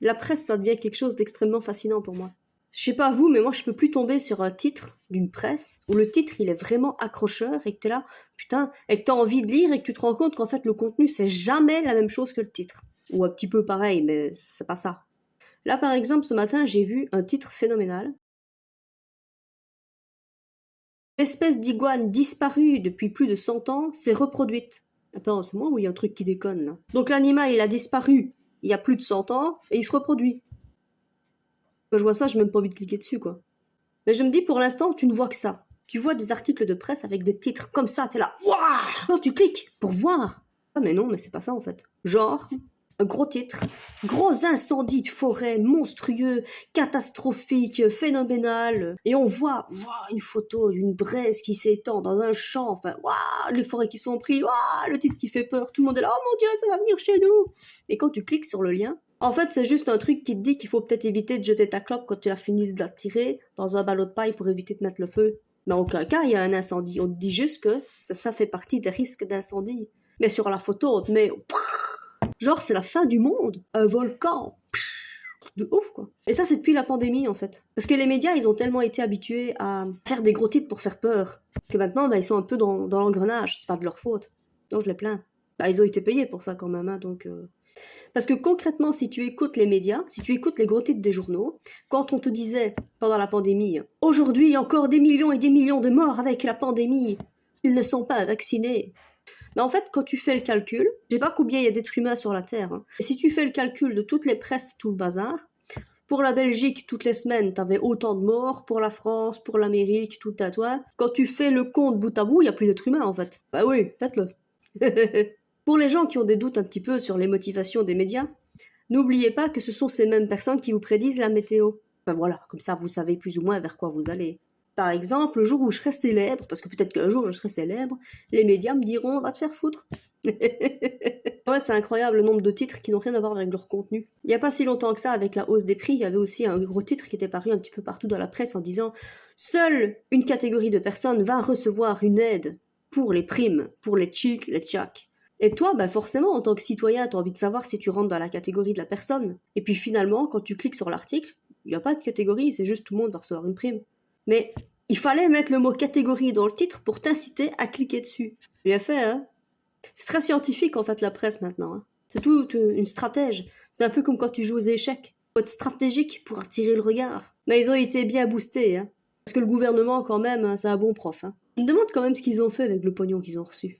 La presse, ça devient quelque chose d'extrêmement fascinant pour moi. Je sais pas vous, mais moi je peux plus tomber sur un titre d'une presse où le titre il est vraiment accrocheur et que t'es là, putain, et que t'as envie de lire et que tu te rends compte qu'en fait le contenu c'est jamais la même chose que le titre. Ou un petit peu pareil, mais c'est pas ça. Là par exemple ce matin j'ai vu un titre phénoménal. L'espèce d'iguane disparue depuis plus de 100 ans s'est reproduite. Attends, c'est moi ou il y a un truc qui déconne là? Donc l'animal il a disparu il y a plus de 100 ans et il se reproduit. Quand je vois ça, j'ai même pas envie de cliquer dessus quoi. Mais je me dis, pour l'instant, tu ne vois que ça. Tu vois des articles de presse avec des titres comme ça, t'es là, waouh! Non, tu cliques pour voir. Ah, mais non, mais c'est pas ça en fait. Genre, un gros titre, gros incendie de forêt monstrueux, catastrophique, phénoménal. Et on voit, une photo d'une braise qui s'étend dans un champ. Enfin, waouh, les forêts qui sont prises, waouh, le titre qui fait peur. Tout le monde est là, oh mon Dieu, ça va venir chez nous. Et quand tu cliques sur le lien, en fait, c'est juste un truc qui te dit qu'il faut peut-être éviter de jeter ta clope quand tu as fini de la tirer dans un ballot de paille pour éviter de mettre le feu. Mais en aucun cas, il y a un incendie. On te dit juste que ça fait partie des risques d'incendie. Mais sur la photo, on te met... Genre, c'est la fin du monde. Un volcan. De ouf, quoi. Et ça, c'est depuis la pandémie, en fait. Parce que les médias, ils ont tellement été habitués à faire des gros titres pour faire peur, que maintenant, bah, ils sont un peu dans l'engrenage. C'est pas de leur faute. Donc, je les plains. Bah, ils ont été payés pour ça, quand même, hein, donc... Parce que concrètement, si tu écoutes les médias, si tu écoutes les gros titres des journaux, quand on te disait pendant la pandémie, aujourd'hui encore des millions et des millions de morts avec la pandémie, ils ne sont pas vaccinés. Mais en fait, quand tu fais le calcul, je sais pas combien il y a d'êtres humains sur la Terre, hein. Et si tu fais le calcul de toutes les presses, tout le bazar, pour la Belgique, toutes les semaines, t'avais autant de morts, pour la France, pour l'Amérique, tout à toi. Quand tu fais le compte bout à bout, il y a plus d'êtres humains en fait. Bah oui, faites-le. Pour les gens qui ont des doutes un petit peu sur les motivations des médias, n'oubliez pas que ce sont ces mêmes personnes qui vous prédisent la météo. Enfin voilà, comme ça vous savez plus ou moins vers quoi vous allez. Par exemple, le jour où je serai célèbre, parce que peut-être qu'un jour je serai célèbre, les médias me diront va te faire foutre. Ouais, c'est incroyable le nombre de titres qui n'ont rien à voir avec leur contenu. Il n'y a pas si longtemps que ça, avec la hausse des prix, il y avait aussi un gros titre qui était paru un petit peu partout dans la presse en disant seule une catégorie de personnes va recevoir une aide pour les primes, pour les chics, les tchaks. Et toi, bah forcément, en tant que citoyen, tu as envie de savoir si tu rentres dans la catégorie de la personne. Et puis finalement, quand tu cliques sur l'article, il n'y a pas de catégorie, c'est juste tout le monde va recevoir une prime. Mais il fallait mettre le mot catégorie dans le titre pour t'inciter à cliquer dessus. Bien fait, hein? C'est très scientifique en fait la presse maintenant, hein. C'est toute une stratège. C'est un peu comme quand tu joues aux échecs. Faut être stratégique pour attirer le regard. Mais ils ont été bien boostés, hein. Parce que le gouvernement quand même, hein, c'est un bon prof, hein. Je me demande quand même ce qu'ils ont fait avec le pognon qu'ils ont reçu.